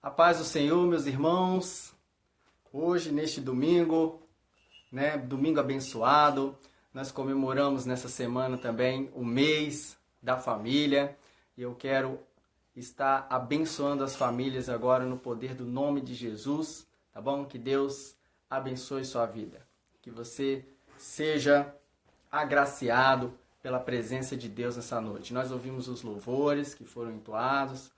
A paz do Senhor, meus irmãos. Hoje, neste domingo, domingo abençoado, nós comemoramos nessa semana também o mês da família. E eu quero estar abençoando as famílias agora no poder do nome de Jesus, tá bom? Que Deus abençoe sua vida. Que você seja agraciado pela presença de Deus nessa noite. Nós ouvimos os louvores que foram entoados,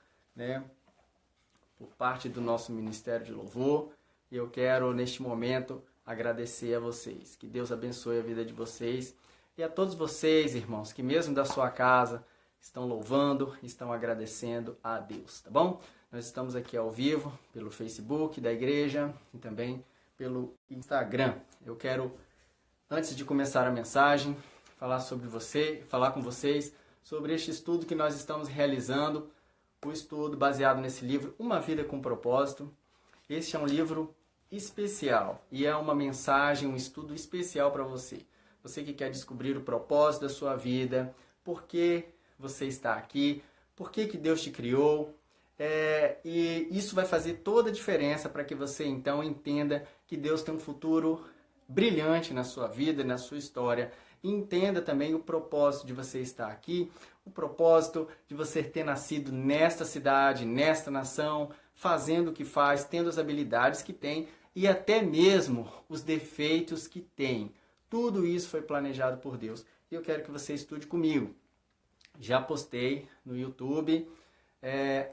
por parte do nosso Ministério de Louvor. E eu quero, neste momento, agradecer a vocês. Que Deus abençoe a vida de vocês. E a todos vocês, irmãos, que mesmo da sua casa estão louvando, estão agradecendo a Deus, tá bom? Nós estamos aqui ao vivo pelo Facebook da igreja e também pelo Instagram. Eu quero, antes de começar a mensagem, falar com vocês sobre este estudo que nós estamos realizando, o estudo baseado nesse livro, Uma Vida com Propósito. Este é um livro especial e é uma mensagem, um estudo especial para você. Você que quer descobrir o propósito da sua vida, por que você está aqui, por que Deus te criou. E isso vai fazer toda a diferença para que você então entenda que Deus tem um futuro brilhante na sua vida, na sua história. E entenda também o propósito de você estar aqui, o propósito de você ter nascido nesta cidade, nesta nação, fazendo o que faz, tendo as habilidades que tem e até mesmo os defeitos que tem. Tudo isso foi planejado por Deus. E eu quero que você estude comigo. Já postei no YouTube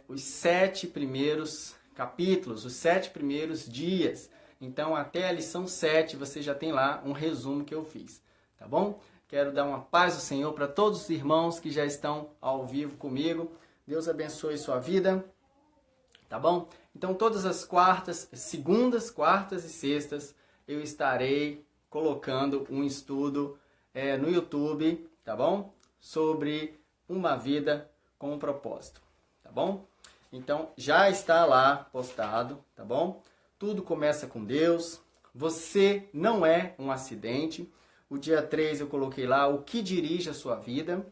os 7 primeiros capítulos, os 7 primeiros dias. Então, até a lição 7, você já tem lá um resumo que eu fiz, tá bom? Quero dar uma paz do Senhor para todos os irmãos que já estão ao vivo comigo. Deus abençoe sua vida, tá bom? Então, todas as segundas, quartas e sextas, eu estarei colocando um estudo no YouTube, tá bom? Sobre uma vida com um propósito, tá bom? Então, já está lá postado, tá bom? Tudo começa com Deus. Você não é um acidente. O dia 3 eu coloquei lá o que dirige a sua vida.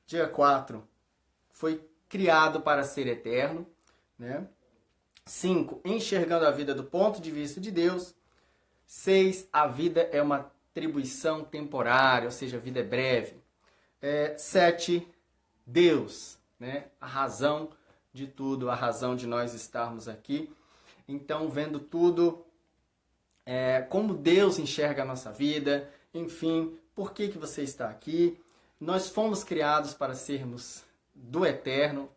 Dia 4 foi criado para ser eterno, 5, enxergando a vida do ponto de vista de Deus. 6, a vida é uma atribuição temporária, ou seja, a vida é breve. 7, Deus, a razão de tudo, a razão de nós estarmos aqui. Então, vendo tudo, como Deus enxerga a nossa vida, enfim, por que você está aqui. Nós fomos criados para sermos do eterno,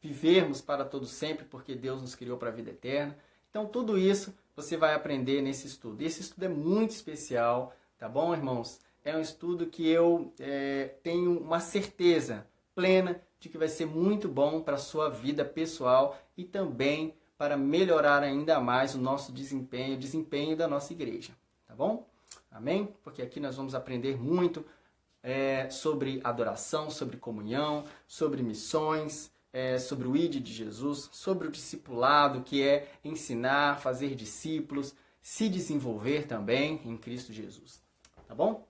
vivermos para todo sempre, porque Deus nos criou para a vida eterna. Então, tudo isso você vai aprender nesse estudo. Esse estudo é muito especial, tá bom, irmãos? É um estudo que eu tenho uma certeza plena de que vai ser muito bom para a sua vida pessoal e também para melhorar ainda mais o nosso desempenho, o desempenho da nossa igreja, tá bom? Amém? Porque aqui nós vamos aprender muito sobre adoração, sobre comunhão, sobre missões, sobre o ID de Jesus, sobre o discipulado, que é ensinar, fazer discípulos, se desenvolver também em Cristo Jesus, tá bom?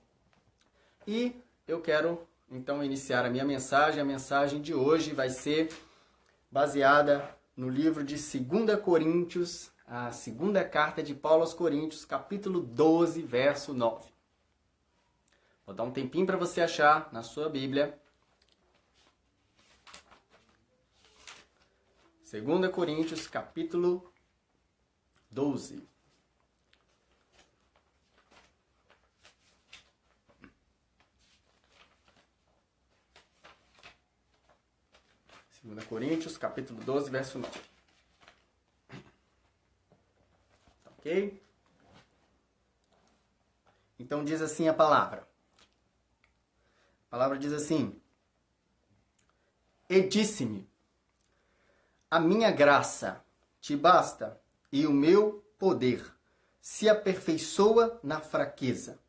E eu quero então iniciar a minha mensagem. A mensagem de hoje vai ser baseada no livro de 2 Coríntios, a segunda carta de Paulo aos Coríntios, capítulo 12, verso 9. Vou dar um tempinho para você achar na sua Bíblia. 2 Coríntios, capítulo 12. Coríntios, capítulo 12, verso 9. Ok? Então diz assim a palavra. A palavra diz assim: E disse-me, a minha graça te basta, e o meu poder se aperfeiçoa na fraqueza.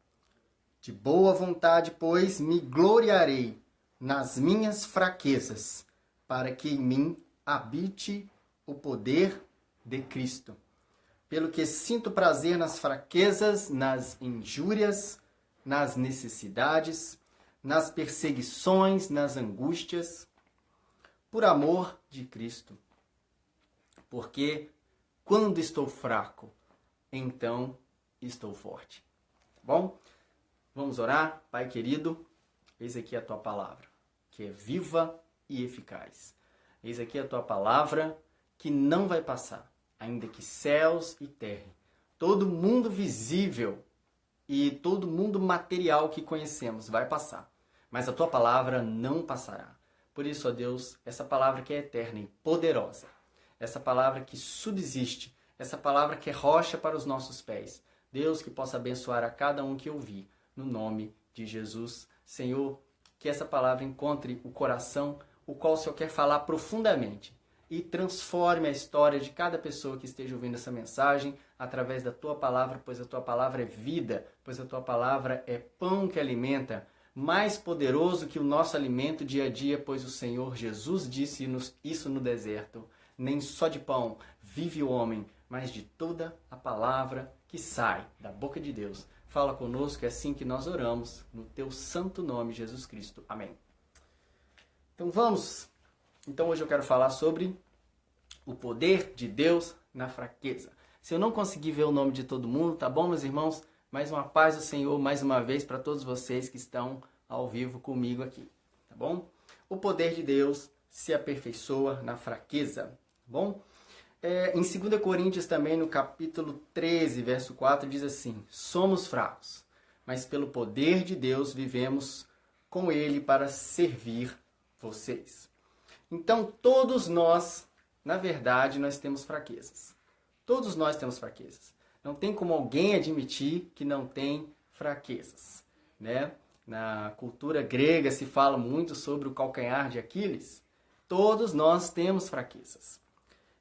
De boa vontade, pois, me gloriarei nas minhas fraquezas, para que em mim habite o poder de Cristo. Pelo que sinto prazer nas fraquezas, nas injúrias, nas necessidades, nas perseguições, nas angústias, por amor de Cristo. Porque quando estou fraco, então estou forte. Tá bom? Vamos orar? Pai querido, eis aqui a tua palavra, que é viva e eficaz. Eis aqui a tua palavra que não vai passar, ainda que céus e terra, todo mundo visível e todo mundo material que conhecemos vai passar, mas a tua palavra não passará. Por isso, ó Deus, essa palavra que é eterna e poderosa, essa palavra que subsiste, essa palavra que é rocha para os nossos pés, Deus, que possa abençoar a cada um que ouvir, no nome de Jesus. Senhor, que essa palavra encontre o coração, o qual o Senhor quer falar profundamente, e transforme a história de cada pessoa que esteja ouvindo essa mensagem através da tua palavra, pois a tua palavra é vida, pois a tua palavra é pão que alimenta, mais poderoso que o nosso alimento dia a dia, pois o Senhor Jesus disse isso no deserto: nem só de pão vive o homem, mas de toda a palavra que sai da boca de Deus. Fala conosco, é assim que nós oramos, no teu santo nome, Jesus Cristo. Amém. Então vamos. Então hoje eu quero falar sobre o poder de Deus na fraqueza. Se eu não conseguir ver o nome de todo mundo, tá bom, meus irmãos? Mais uma paz do Senhor, mais uma vez, para todos vocês que estão ao vivo comigo aqui, tá bom? O poder de Deus se aperfeiçoa na fraqueza, tá bom? Em 2 Coríntios também, no capítulo 13, verso 4, diz assim: somos fracos, mas pelo poder de Deus vivemos com Ele para servir vocês. Então, todos nós, na verdade, nós temos fraquezas. Todos nós temos fraquezas. Não tem como alguém admitir que não tem fraquezas, né? Na cultura grega se fala muito sobre o calcanhar de Aquiles. Todos nós temos fraquezas.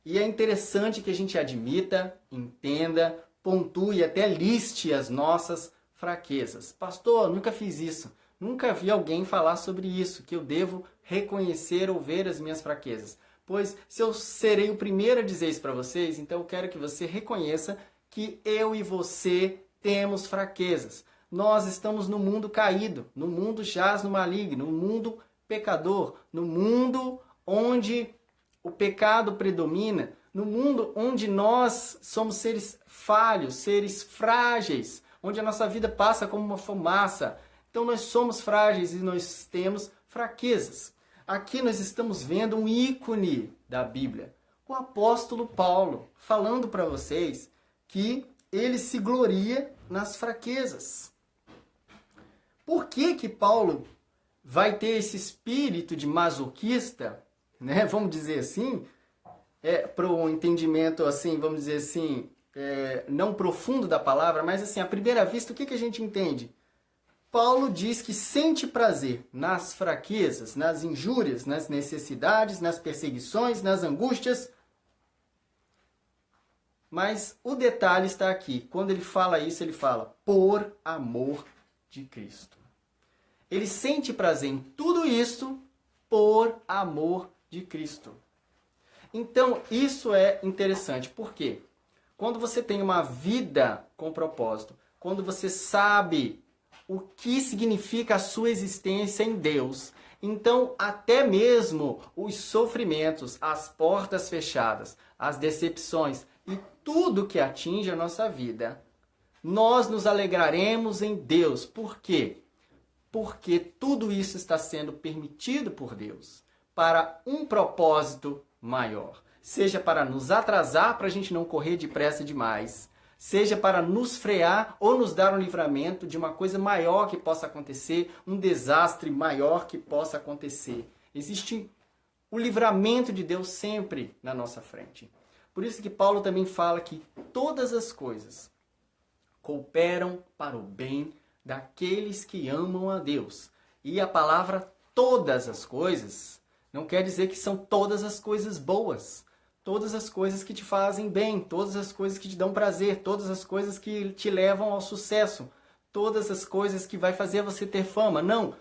E é interessante que a gente admita, entenda, pontue e até liste as nossas fraquezas. Pastor, nunca fiz isso. Nunca vi alguém falar sobre isso, que eu devo reconhecer ou ver as minhas fraquezas. Pois se eu serei o primeiro a dizer isso para vocês, então eu quero que você reconheça que eu e você temos fraquezas. Nós estamos no mundo caído, no mundo jaz no maligno, no mundo pecador, no mundo onde o pecado predomina, no mundo onde nós somos seres falhos, seres frágeis, onde a nossa vida passa como uma fumaça. Então nós somos frágeis e nós temos fraquezas. Aqui nós estamos vendo um ícone da Bíblia, o apóstolo Paulo, falando para vocês que ele se gloria nas fraquezas. Por que Paulo vai ter esse espírito de masoquista, né? Vamos dizer assim, para o entendimento, assim, vamos dizer assim, não profundo da palavra, mas assim, à primeira vista, o que a gente entende? Paulo diz que sente prazer nas fraquezas, nas injúrias, nas necessidades, nas perseguições, nas angústias. Mas o detalhe está aqui. Quando ele fala isso, ele fala por amor de Cristo. Ele sente prazer em tudo isso por amor de Cristo. Então, isso é interessante. Por quê? Quando você tem uma vida com propósito, quando você sabe o que significa a sua existência em Deus, então até mesmo os sofrimentos, as portas fechadas, as decepções e tudo que atinge a nossa vida, nós nos alegraremos em Deus. Por quê? Porque tudo isso está sendo permitido por Deus para um propósito maior. Seja para nos atrasar, para a gente não correr depressa demais, seja para nos frear ou nos dar um livramento de uma coisa maior que possa acontecer, um desastre maior que possa acontecer. Existe o livramento de Deus sempre na nossa frente. Por isso que Paulo também fala que todas as coisas cooperam para o bem daqueles que amam a Deus. E a palavra todas as coisas não quer dizer que são todas as coisas boas. Todas as coisas que te fazem bem, todas as coisas que te dão prazer, todas as coisas que te levam ao sucesso, todas as coisas que vai fazer você ter fama. Não,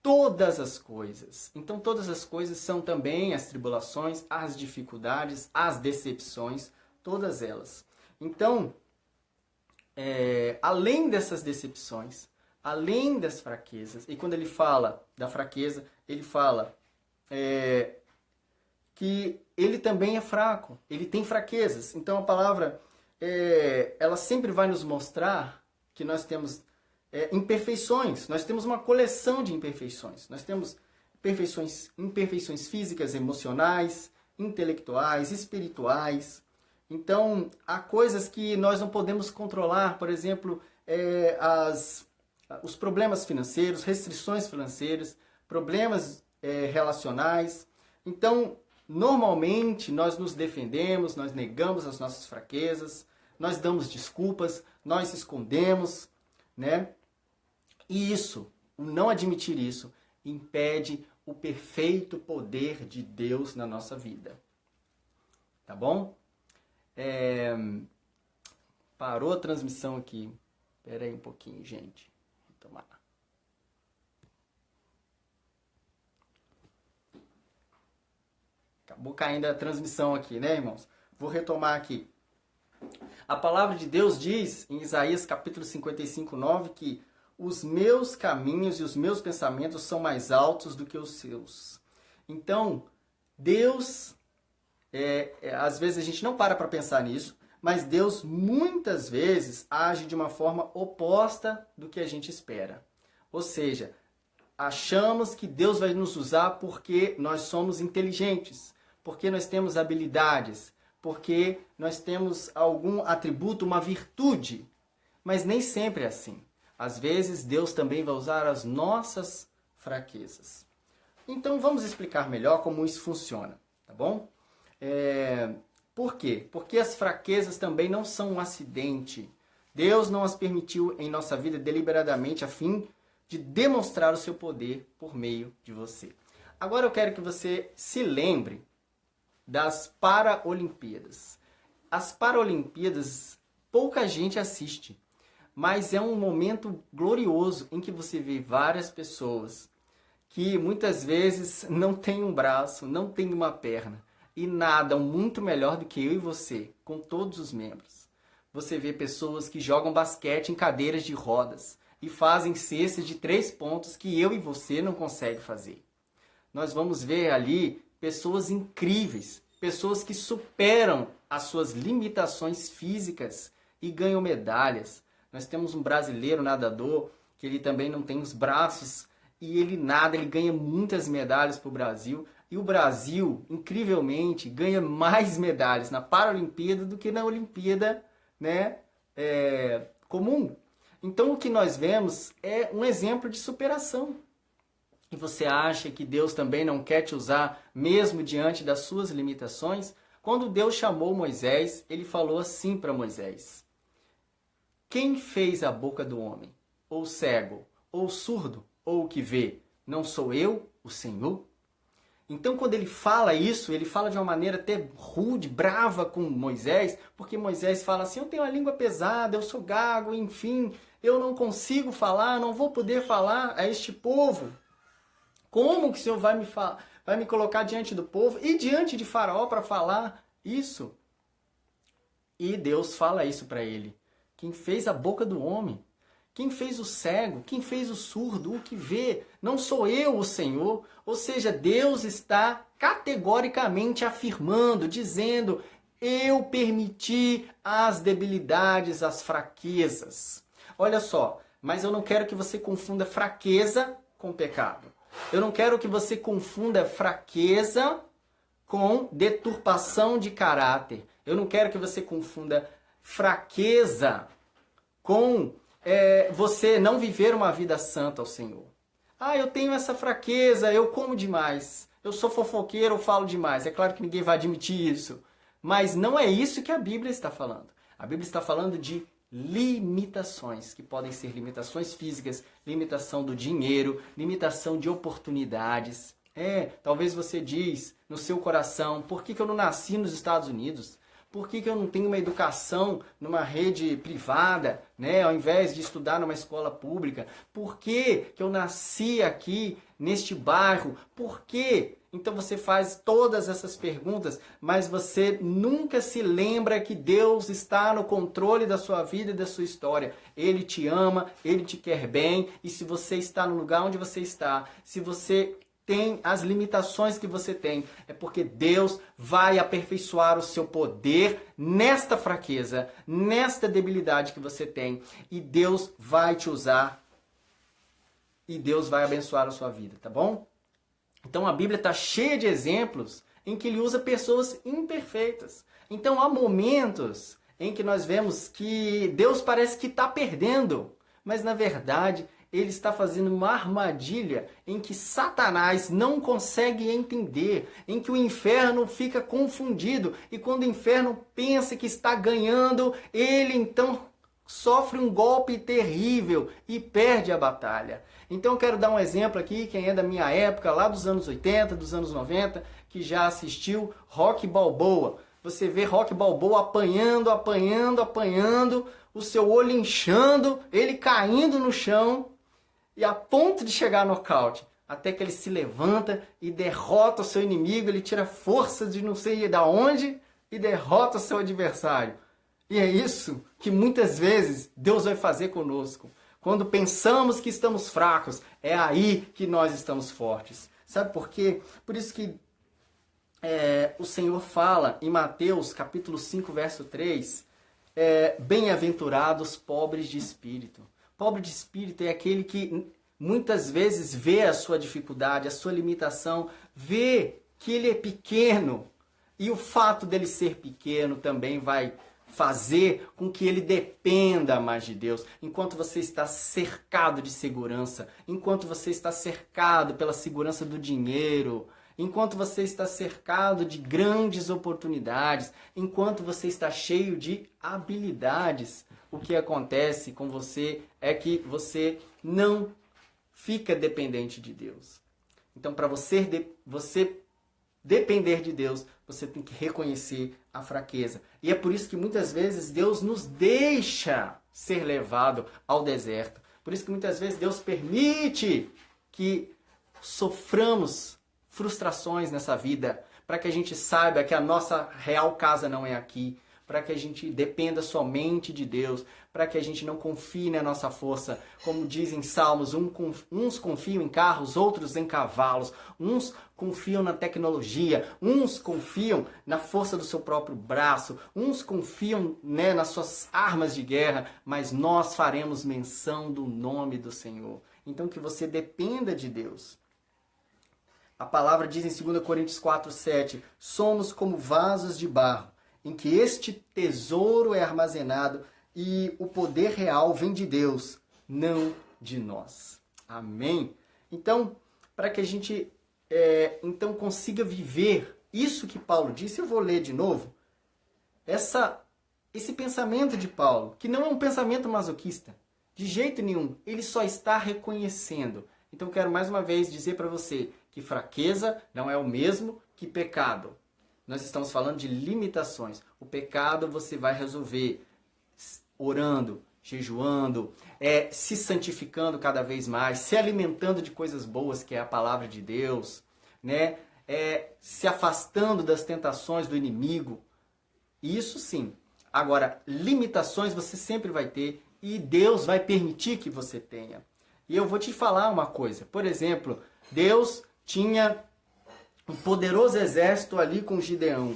todas as coisas. Então todas as coisas são também as tribulações, as dificuldades, as decepções, todas elas. Então, além dessas decepções, além das fraquezas, e quando ele fala da fraqueza, ele fala que ele também é fraco, ele tem fraquezas. Então a palavra, ela sempre vai nos mostrar que nós temos imperfeições, nós temos uma coleção de imperfeições. Nós temos imperfeições físicas, emocionais, intelectuais, espirituais. Então, há coisas que nós não podemos controlar, por exemplo, os problemas financeiros, restrições financeiras, problemas relacionais. Então, normalmente, nós nos defendemos, nós negamos as nossas fraquezas, nós damos desculpas, nós escondemos, né? E isso, o não admitir isso, impede o perfeito poder de Deus na nossa vida. Tá bom? Parou a transmissão aqui. Espera aí um pouquinho, gente. Vou tomar. Acabou caindo a transmissão aqui, né, irmãos? Vou retomar aqui. A palavra de Deus diz, em Isaías capítulo 55, 9, que os meus caminhos e os meus pensamentos são mais altos do que os seus. Então, Deus, às vezes a gente não para pensar nisso, mas Deus muitas vezes age de uma forma oposta do que a gente espera. Ou seja, achamos que Deus vai nos usar porque nós somos inteligentes, porque nós temos habilidades, porque nós temos algum atributo, uma virtude. Mas nem sempre é assim. Às vezes, Deus também vai usar as nossas fraquezas. Então, vamos explicar melhor como isso funciona, tá bom? Por quê? Porque as fraquezas também não são um acidente. Deus não as permitiu em nossa vida deliberadamente a fim de demonstrar o seu poder por meio de você. Agora eu quero que você se lembre das Paralimpíadas. As Paralimpíadas, pouca gente assiste. Mas é um momento glorioso em que você vê várias pessoas que muitas vezes não têm um braço, não têm uma perna e nadam muito melhor do que eu e você, com todos os membros. Você vê pessoas que jogam basquete em cadeiras de rodas e fazem cestas de 3 pontos que eu e você não conseguem fazer. Nós vamos ver ali pessoas incríveis, pessoas que superam as suas limitações físicas e ganham medalhas. Nós temos um brasileiro nadador que ele também não tem os braços e ele nada, ele ganha muitas medalhas para o Brasil. E o Brasil, incrivelmente, ganha mais medalhas na Paralimpíada do que na Olimpíada, né, comum. Então o que nós vemos é um exemplo de superação. E você acha que Deus também não quer te usar mesmo diante das suas limitações? Quando Deus chamou Moisés, ele falou assim para Moisés: quem fez a boca do homem? Ou cego, ou surdo, ou o que vê? Não sou eu, o Senhor? Então, quando ele fala isso, ele fala de uma maneira até rude, brava com Moisés, porque Moisés fala assim: eu tenho a língua pesada, eu sou gago, enfim, eu não consigo falar, não vou poder falar a este povo. Como que o Senhor vai me colocar diante do povo e diante de Faraó para falar isso? E Deus fala isso para ele. Quem fez a boca do homem? Quem fez o cego? Quem fez o surdo? O que vê? Não sou eu, o Senhor? Ou seja, Deus está categoricamente afirmando, dizendo: eu permiti as debilidades, as fraquezas. Olha só, mas eu não quero que você confunda fraqueza com pecado. Eu não quero que você confunda fraqueza com deturpação de caráter. Eu não quero que você confunda fraqueza com você não viver uma vida santa ao Senhor. Ah, eu tenho essa fraqueza, eu como demais, eu sou fofoqueiro, eu falo demais. É claro que ninguém vai admitir isso, mas não é isso que a Bíblia está falando. A Bíblia está falando de limitações, que podem ser limitações físicas, limitação do dinheiro, limitação de oportunidades. Talvez você diz no seu coração: por que eu não nasci nos Estados Unidos? Por que eu não tenho uma educação numa rede privada, né, ao invés de estudar numa escola pública? Por que eu nasci aqui, neste bairro? Por quê? Então você faz todas essas perguntas, mas você nunca se lembra que Deus está no controle da sua vida e da sua história. Ele te ama, Ele te quer bem, e se você está no lugar onde você está, se você tem as limitações que você tem. É porque Deus vai aperfeiçoar o seu poder nesta fraqueza, nesta debilidade que você tem. E Deus vai te usar e Deus vai abençoar a sua vida, tá bom? Então a Bíblia está cheia de exemplos em que ele usa pessoas imperfeitas. Então há momentos em que nós vemos que Deus parece que está perdendo, mas na verdade ele está fazendo uma armadilha em que Satanás não consegue entender, em que o inferno fica confundido, e quando o inferno pensa que está ganhando, ele então sofre um golpe terrível e perde a batalha. Então eu quero dar um exemplo aqui, quem é da minha época, lá dos anos 80, dos anos 90, que já assistiu Rocky Balboa. Você vê Rocky Balboa apanhando, o seu olho inchando, ele caindo no chão, e a ponto de chegar no nocaute, até que ele se levanta e derrota o seu inimigo, ele tira força de não sei de onde e derrota o seu adversário. E é isso que muitas vezes Deus vai fazer conosco. Quando pensamos que estamos fracos, é aí que nós estamos fortes. Sabe por quê? Por isso que o Senhor fala em Mateus capítulo 5, verso 3, bem-aventurados pobres de espírito. Pobre de espírito é aquele que muitas vezes vê a sua dificuldade, a sua limitação, vê que ele é pequeno. E o fato dele ser pequeno também vai fazer com que ele dependa mais de Deus. Enquanto você está cercado de segurança, enquanto você está cercado pela segurança do dinheiro, enquanto você está cercado de grandes oportunidades, enquanto você está cheio de habilidades, o que acontece com você é que você não fica dependente de Deus. Então, para você depender de Deus, você tem que reconhecer a fraqueza. E é por isso que muitas vezes Deus nos deixa ser levado ao deserto. Por isso que muitas vezes Deus permite que soframos frustrações nessa vida, para que a gente saiba que a nossa real casa não é aqui, para que a gente dependa somente de Deus, para que a gente não confie na nossa força. Como dizem Salmos, uns confiam em carros, outros em cavalos, uns confiam na tecnologia, uns confiam na força do seu próprio braço, uns confiam nas suas armas de guerra, mas nós faremos menção do nome do Senhor. Então que você dependa de Deus. A palavra diz em 2 Coríntios 4:7, somos como vasos de barro, em que este tesouro é armazenado e o poder real vem de Deus, não de nós. Amém? Então, para que a gente consiga viver isso que Paulo disse, eu vou ler de novo, esse pensamento de Paulo, que não é um pensamento masoquista, de jeito nenhum, ele só está reconhecendo. Então, quero mais uma vez dizer para você que fraqueza não é o mesmo que pecado. Nós estamos falando de limitações. O pecado você vai resolver orando, jejuando, se santificando cada vez mais, se alimentando de coisas boas, que é a palavra de Deus, né? Se afastando das tentações do inimigo. Isso sim. Agora, limitações você sempre vai ter e Deus vai permitir que você tenha. E eu vou te falar uma coisa. Por exemplo, Deus tinha um poderoso exército ali com Gideão.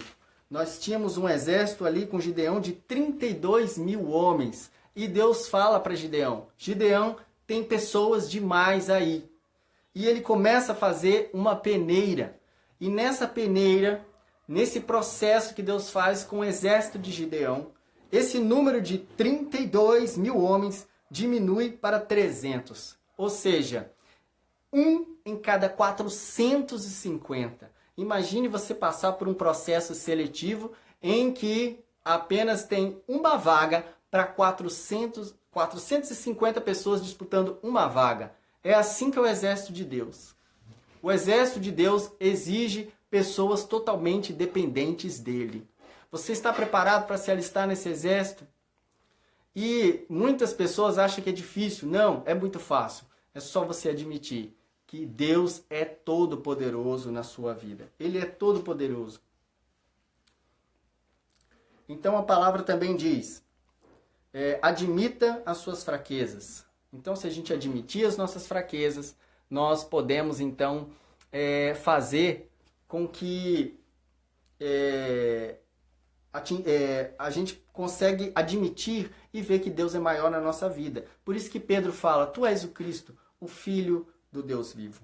Nós tínhamos um exército ali com Gideão de 32 mil homens. E Deus fala para Gideão, Gideão, tem pessoas demais aí. E ele começa a fazer uma peneira. E nessa peneira, nesse processo que Deus faz com o exército de Gideão, esse número de 32 mil homens diminui para 300. Ou seja, 1 em cada 450. Imagine você passar por um processo seletivo em que apenas tem uma vaga para 450 pessoas disputando uma vaga. É assim que é o exército de Deus. O exército de Deus exige pessoas totalmente dependentes dele. Você está preparado para se alistar nesse exército? E muitas pessoas acham que é difícil. Não, é muito fácil. É só você admitir que Deus é todo poderoso na sua vida. Ele é todo poderoso. Então a palavra também diz, admita as suas fraquezas. Então se a gente admitir as nossas fraquezas, nós podemos então fazer com que a gente consegue admitir e ver que Deus é maior na nossa vida. Por isso que Pedro fala, tu és o Cristo, o Filho do Deus vivo.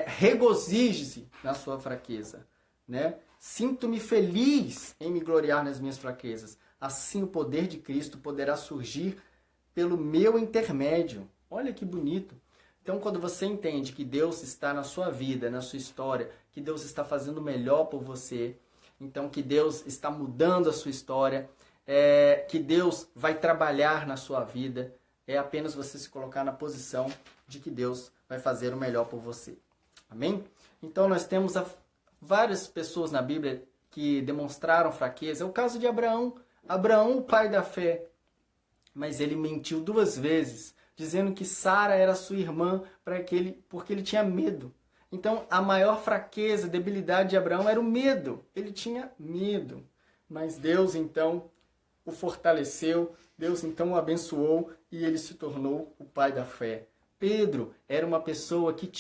Regozije-se na sua fraqueza, né? Sinto-me feliz em me gloriar nas minhas fraquezas. Assim o poder de Cristo poderá surgir pelo meu intermédio. Olha que bonito. Então, quando você entende que Deus está na sua vida, na sua história, que Deus está fazendo o melhor por você, então que Deus está mudando a sua história, que Deus vai trabalhar na sua vida, é apenas você se colocar na posição de que Deus vai fazer o melhor por você. Amém? Então, nós temos várias pessoas na Bíblia que demonstraram fraqueza. É o caso de Abraão. Abraão, o pai da fé, mas ele mentiu 2 vezes, dizendo que Sara era sua irmã porque ele tinha medo. Então, a maior fraqueza, debilidade de Abraão era o medo. Ele tinha medo. Mas Deus, então, o fortaleceu, Deus, então, o abençoou e ele se tornou o pai da fé. Pedro era uma pessoa que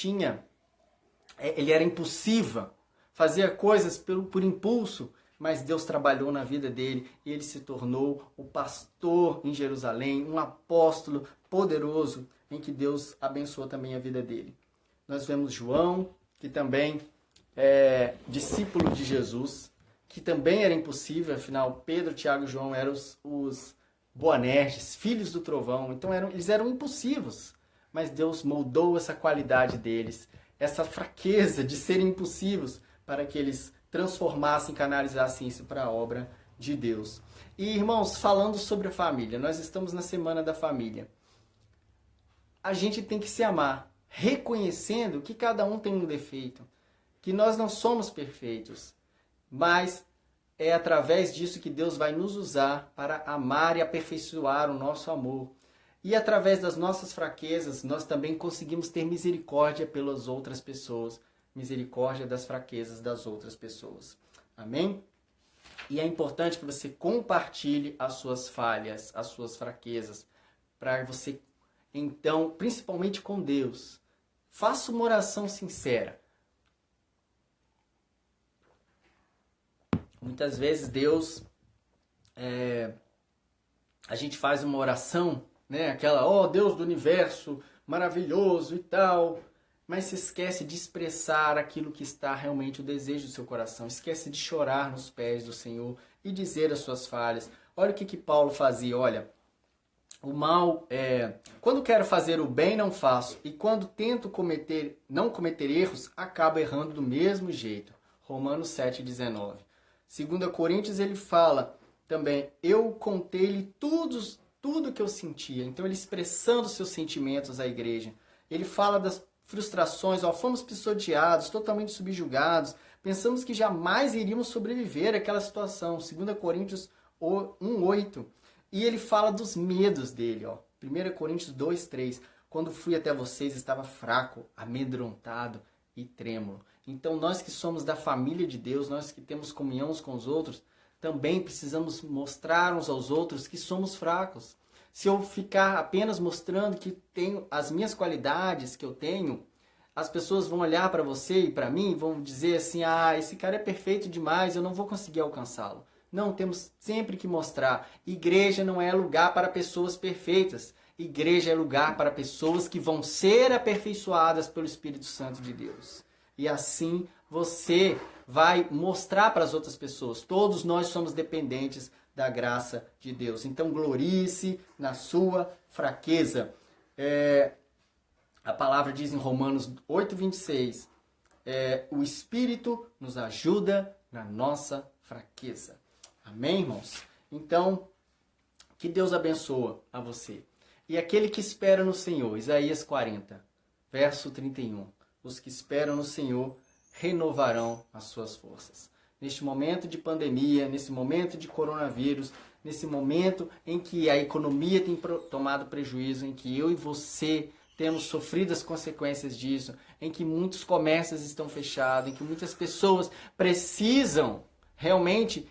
ele era impulsiva, fazia coisas por impulso, mas Deus trabalhou na vida dele e ele se tornou o pastor em Jerusalém, um apóstolo poderoso em que Deus abençoou também a vida dele. Nós vemos João, que também é discípulo de Jesus, que também era impossível, afinal Pedro, Tiago e João eram os Boanerges, filhos do trovão, então eles eram impulsivos, mas Deus moldou essa qualidade deles, essa fraqueza de serem impulsivos, para que eles transformassem, canalizassem isso para a obra de Deus. E, irmãos, falando sobre a família, nós estamos na Semana da Família. A gente tem que se amar, reconhecendo que cada um tem um defeito, que nós não somos perfeitos, mas é através disso que Deus vai nos usar para amar e aperfeiçoar o nosso amor. E através das nossas fraquezas, nós também conseguimos ter misericórdia pelas outras pessoas, misericórdia das fraquezas das outras pessoas. Amém? E é importante que você compartilhe as suas falhas, as suas fraquezas, para você, então, principalmente com Deus, faça uma oração sincera. Muitas vezes Deus, a gente faz uma oração, né? Aquela, ó Deus do universo, maravilhoso e tal, mas se esquece de expressar aquilo que está realmente o desejo do seu coração. Esquece de chorar nos pés do Senhor e dizer as suas falhas. Olha o que Paulo fazia, olha. O mal quando quero fazer o bem, não faço. E quando tento não cometer erros, acabo errando do mesmo jeito. Romanos 7,19. 2 Coríntios, ele fala também, eu contei-lhe tudo que eu sentia. Então, ele expressando seus sentimentos à igreja. Ele fala das frustrações, fomos pisoteados, totalmente subjugados, pensamos que jamais iríamos sobreviver àquela situação. 2 Coríntios 1,8. E ele fala dos medos dele. 1 Coríntios 2,3. Quando fui até vocês, estava fraco, amedrontado e trêmulo. Então, nós que somos da família de Deus, nós que temos comunhão uns com os outros, também precisamos mostrar uns aos outros que somos fracos. Se eu ficar apenas mostrando que tenho as minhas qualidades que eu tenho, as pessoas vão olhar para você e para mim e vão dizer assim, esse cara é perfeito demais, eu não vou conseguir alcançá-lo. Não, temos sempre que mostrar. Igreja não é lugar para pessoas perfeitas. Igreja é lugar para pessoas que vão ser aperfeiçoadas pelo Espírito Santo de Deus. E assim você vai mostrar para as outras pessoas. Todos nós somos dependentes da graça de Deus. Então, glorie-se na sua fraqueza. A palavra diz em Romanos 8,26, o Espírito nos ajuda na nossa fraqueza. Amém, irmãos? Então, que Deus abençoe a você. E aquele que espera no Senhor, Isaías 40, verso 31. Os que esperam no Senhor renovarão as suas forças. Neste momento de pandemia, nesse momento de coronavírus, nesse momento em que a economia tem tomado prejuízo, em que eu e você temos sofrido as consequências disso, em que muitos comércios estão fechados, em que muitas pessoas precisam realmente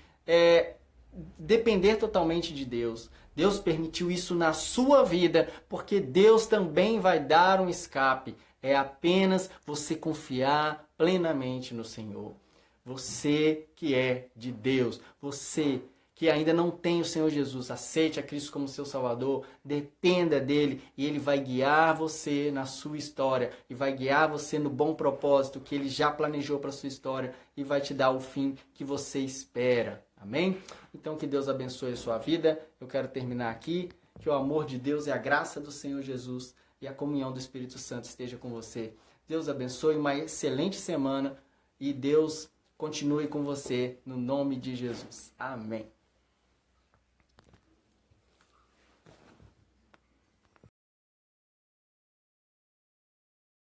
depender totalmente de Deus. Deus permitiu isso na sua vida, porque Deus também vai dar um escape. É apenas você confiar plenamente no Senhor. Você que é de Deus, você que ainda não tem o Senhor Jesus, aceite a Cristo como seu Salvador, dependa dele e ele vai guiar você na sua história e vai guiar você no bom propósito que ele já planejou para a sua história e vai te dar o fim que você espera. Amém? Então que Deus abençoe a sua vida. Eu quero terminar aqui. Que o amor de Deus e a graça do Senhor Jesus e a comunhão do Espírito Santo esteja com você. Deus abençoe, uma excelente semana e Deus continue com você no nome de Jesus. Amém.